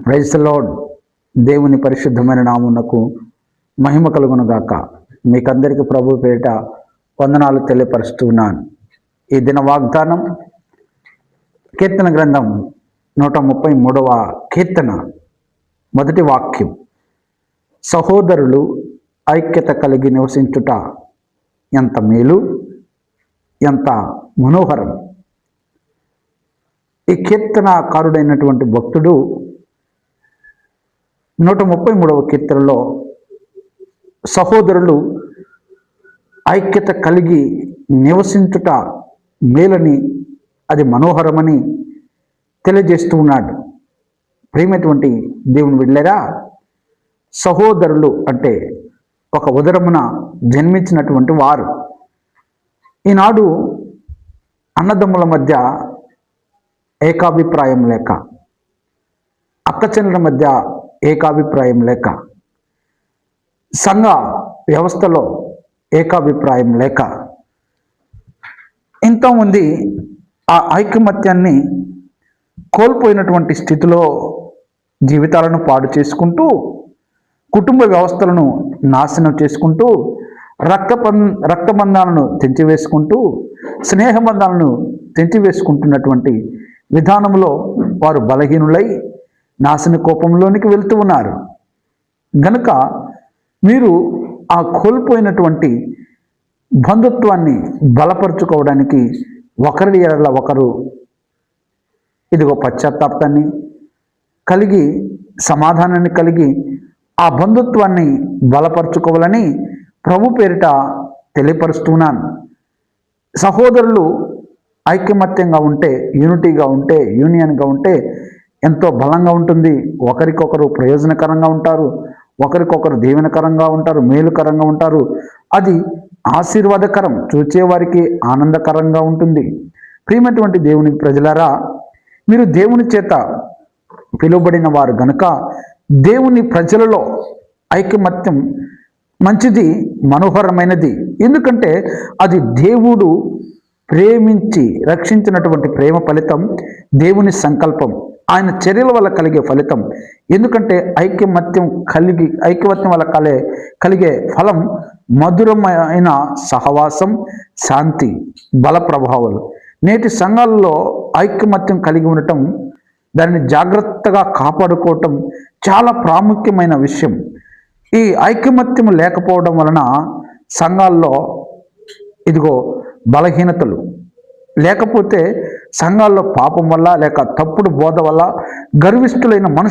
Praise the lord. దేవుని పరిశుద్ధమైన నామమునకు మహిమ కలుగును గాక. మీకందరికీ ప్రభు పేరిట వందనాలు తెలియపరుస్తున్నాను. ఈ దిన వాగ్దానం కీర్తన గ్రంథం 133వ కీర్తన మొదటి వాక్యం. సహోదరులు ఐక్యత కలిగి నివసించుట ఎంత మేలు, ఎంత మనోహరం. ఈ కీర్తనకారుడైనటువంటి భక్తుడు 133వ కీర్తనలో సహోదరులు ఐక్యత కలిగి నివసించుట మేలని, అది మనోహరమని తెలియజేస్తూ ఉన్నాడు. ప్రియమైనటువంటి దేవుని బిడ్డలారా, సహోదరులు అంటే ఒక ఉదరమున జన్మించినటువంటి వారు. ఈనాడు అన్నదమ్ముల మధ్య ఏకాభిప్రాయం లేక, అక్కచెల్లెల మధ్య ఏకాభిప్రాయం లేక, సంఘ వ్యవస్థలో ఏకాభిప్రాయం లేక, ఎంతోమంది ఆ ఐకమత్యాన్ని కోల్పోయినటువంటి స్థితిలో జీవితాలను పాడు చేసుకుంటూ, కుటుంబ వ్యవస్థలను నాశనం చేసుకుంటూ, రక్తబంధాలను తెంచివేసుకుంటూ, స్నేహబంధాలను తెంచివేసుకుంటున్నటువంటి విధానంలో వారు బలహీనులై నాశన కోపంలోనికి వెళ్తూ ఉన్నారు. గనుక మీరు ఆ కోల్పోయినటువంటి బంధుత్వాన్ని బలపరుచుకోవడానికి ఒకరి ఎడల ఒకరు ఇదిగో పశ్చాత్తాపాన్ని కలిగి, సమాధానాన్ని కలిగి ఆ బంధుత్వాన్ని బలపరుచుకోవాలని ప్రభు పేరిట తెలియపరుస్తున్నాను. సహోదరులు ఐకమత్యంగా ఉంటే, యూనిటీగా ఉంటే, యూనియన్గా ఉంటే ఎంతో బలంగా ఉంటుంది. ఒకరికొకరు ప్రయోజనకరంగా ఉంటారు, ఒకరికొకరు దీవెనకరంగా ఉంటారు, మేలుకరంగా ఉంటారు. అది ఆశీర్వాదకరం, చూచేవారికి ఆనందకరంగా ఉంటుంది. ప్రియమైనటువంటి దేవుని ప్రజలారా, మీరు దేవుని చేత పిలువబడిన వారు గనుక దేవుని ప్రజలలో ఐకమత్యం మంచిది, మనోహరమైనది. ఎందుకంటే అది దేవుడు ప్రేమించి రక్షించినటువంటి ప్రేమ ఫలితం, దేవుని సంకల్పం, ఆయన చర్యల వల్ల కలిగే ఫలితం. ఎందుకంటే ఐకమత్యం వల్ల కలిగే ఫలం మధురమైన సహవాసం, శాంతి, బల ప్రభావాలు. నేటి సంఘాలలో ఐకమత్యం కలిగి ఉండటం, దానిని జాగ్రత్తగా కాపాడుకోవటం చాలా ప్రాముఖ్యమైన విషయం. ఈ ఐకమత్యం లేకపోవడం వలన సంఘాల్లో ఇదిగో బలహీనతలు, లేకపోతే సంఘాల్లో పాపం వల్ల, లేక తప్పుడు బోధ వల్ల గర్విష్ఠులైన మనుషులు